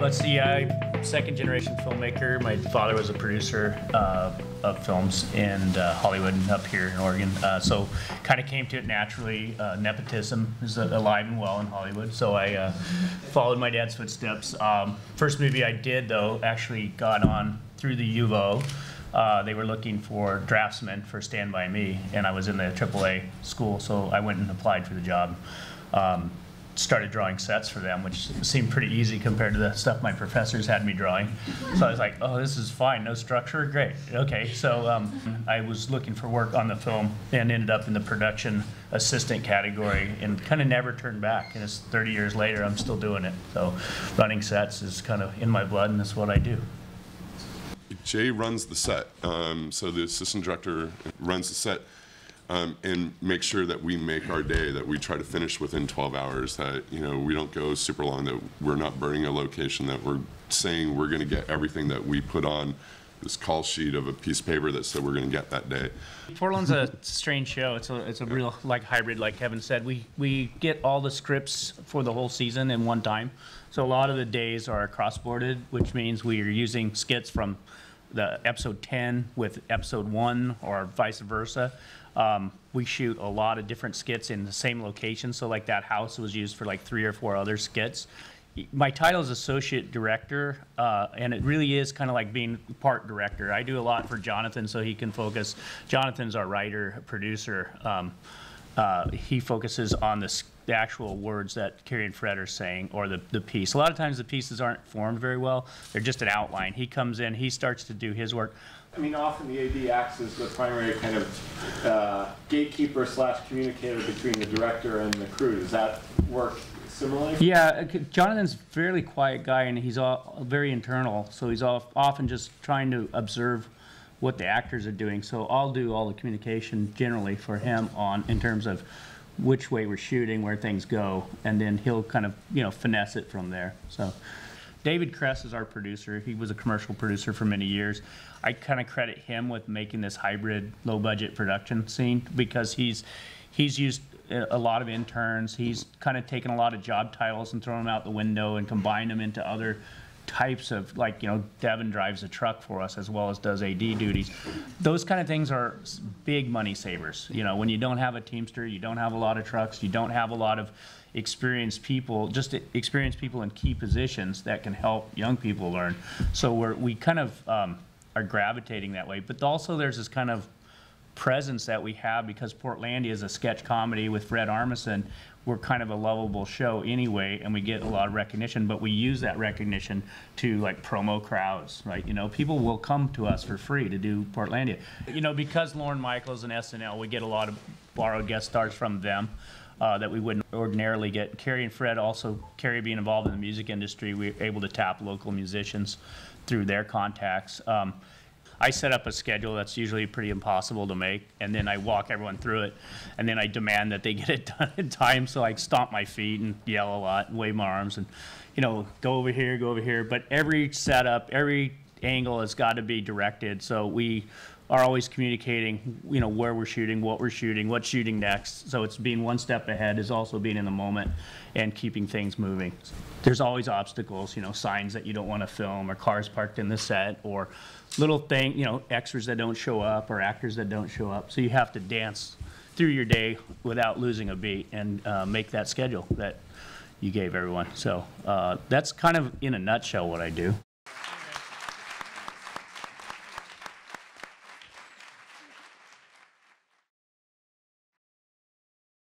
Let's see, I'm second generation filmmaker. My father was a producer of films in Hollywood and up here in Oregon. So kind of came to it naturally. Nepotism is alive and well in Hollywood. So I followed my dad's footsteps. First movie I did, though, actually got on through the U of O. They were looking for draftsmen for Stand By Me, and I was in the AAA school, so I went and applied for the job. Started drawing sets for them, which seemed pretty easy compared to the stuff my professors had me drawing. So I was like, oh, this is fine, no structure, great, okay. So I was looking for work on the film and ended up in the production assistant category and kind of never turned back. And it's 30 years later, I'm still doing it. So running sets is kind of in my blood, and that's what I do. Jay runs the set, so the assistant director runs the set and makes sure that we make our day, that we try to finish within 12 hours, that we don't go super long, that we're not burning a location, that we're saying we're going to get everything that we put on this call sheet of a piece of paper that said we're going to get that day. Portland's a strange show. It's a real hybrid, like Kevin said. We get all the scripts for the whole season in one time, so a lot of the days are cross-boarded, which means we are using skits from the episode 10 with episode 1 or vice versa. We shoot a lot of different skits in the same location, so like that house was used for like 3 or 4 other skits. My title is associate director, and it really is kind of like being part director. I do a lot for Jonathan so he can focus. Jonathan's our writer, producer. He focuses on the actual words that Carrie and Fred are saying, or the piece. A lot of times the pieces aren't formed very well. They're just an outline. He comes in, he starts to do his work. I mean, often the AD acts as the primary kind of gatekeeper / communicator between the director and the crew. Does that work similarly? Yeah, Jonathan's a fairly quiet guy, and he's very internal, so he's often just trying to observe what the actors are doing. So I'll do all the communication generally for him in terms of which way we're shooting, where things go, and then he'll kind of finesse it from there. So David Kress is our producer. He was a commercial producer for many years. I kind of credit him with making this hybrid low-budget production scene because he's used a lot of interns. He's kind of taken a lot of job titles and thrown them out the window and combined them into other types of, like, Devin drives a truck for us as well as does AD duties. Those kind of things are big money savers. When you don't have a Teamster, you don't have a lot of trucks, you don't have a lot of experienced people, just experienced people in key positions that can help young people learn. So we kind of are gravitating that way. But also there's this kind of presence that we have because Portlandia is a sketch comedy with Fred Armisen. We're kind of a lovable show anyway, and we get a lot of recognition, but we use that recognition to promo crowds, right? People will come to us for free to do Portlandia. Because Lorne Michaels and SNL, we get a lot of borrowed guest stars from them that we wouldn't ordinarily get. Carrie and Fred also, Carrie being involved in the music industry, we're able to tap local musicians through their contacts. I set up a schedule that's usually pretty impossible to make, and then I walk everyone through it, and then I demand that they get it done in time, so I stomp my feet and yell a lot and wave my arms and, go over here. But every setup, every angle has got to be directed, so we are always communicating, where we're shooting, what's shooting next. So it's being one step ahead is also being in the moment and keeping things moving. There's always obstacles, signs that you don't want to film, or cars parked in the set, or little thing, extras that don't show up, or actors that don't show up. So you have to dance through your day without losing a beat and make that schedule that you gave everyone. So that's kind of in a nutshell what I do.